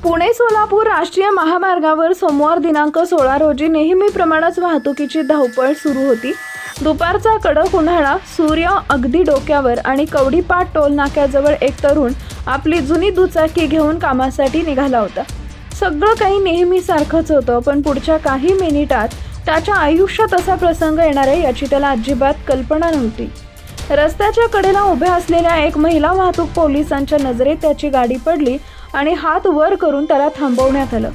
पुणे सोलापूर राष्ट्रीय महामार्गावर सोमवार दिनांक 16 रोजी नेहमीप्रमाणेच वाहतुकीची धावपळ सुरू होती। दुपारचा कडक उन्हाळा, सूर्य अगदी डोक्यावर आणि कवडीपाट टोल नाक्याजवळ एक तरुण आपली जुनी दुचाकी घेऊन कामासाठी निघाला होता। सगळं काही नेहमीसारखंच होतं, पण पुढच्या काही मिनिटात त्याच्या आयुष्यात असा प्रसंग येणार आहे याची त्याला अजिबात कल्पना नव्हती। रस्त्याच्या कडेला उभ्या असलेल्या एक महिला वाहतूक पोलिसांच्या नजरेत त्याची गाडी पडली आणि हात वर करून त्याला थांबवण्यात आलं।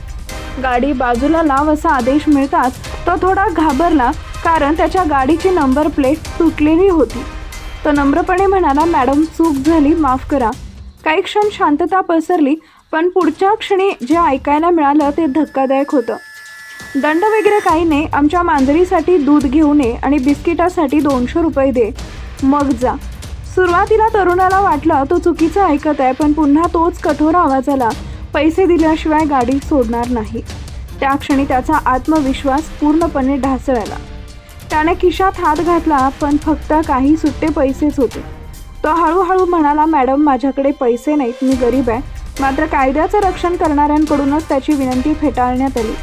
गाडी बाजूला लाव असा आदेश मिळताच तो थोडा घाबरला, कारण त्याच्या गाडीची नंबर प्लेट तुटलेली होती। तो नम्रपणे म्हणाला, "मॅडम, चूक झाली, माफ करा." काही क्षण शांतता पसरली, पण पुढच्या क्षणी जे ऐकायला मिळालं ते धक्कादायक होतं। "दंड वगैरे काही नाही, आमच्या मांजरीसाठी दूध घेऊन ये आणि बिस्किटासाठी 200 रुपये दे, मग जा." सुरुवातीला तरुणाला वाटलं तो चुकीचं ऐकत आहे, पण पुन्हा तोच कठोर आवाज आला, "पैसे दिल्याशिवाय गाडी सोडणार नाही." त्या क्षणी त्याचा आत्मविश्वास पूर्णपणे ढासळला। त्याने खिशात हात घातला, पण फक्त काही सुट्टे पैसेच होते। तो हळूहळू म्हणाला, "मॅडम, माझ्याकडे पैसे नाहीत, मी गरीब आहे." मात्र कायद्याचं रक्षण करणाऱ्यांकडूनच त्याची विनंती फेटाळण्यात आली।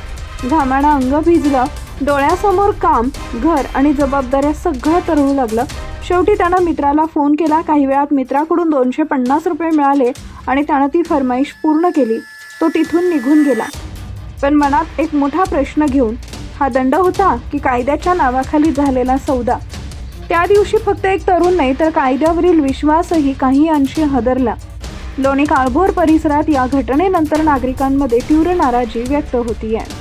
घामानं अंग भिजलं, डोळ्यासमोर काम, घर आणि जबाबदाऱ्या सगळं तरळू लागलं। शेवटी त्यानं मित्राला फोन केला। काही वेळात मित्राकडून 250 रुपये मिळाले आणि त्यानं ती फरमाईश पूर्ण केली। तो तिथून निघून गेला, पण मनात एक मोठा प्रश्न घेऊन, हा दंड होता की कायद्याच्या नावाखाली झालेला सौदा? त्या दिवशी फक्त एक तरुण नाही, तर कायद्यावरील विश्वासही काही अंशी हादरला। लोणी काळभोर परिसरात या घटनेनंतर नागरिकांमध्ये तीव्र नाराजी व्यक्त होतीये।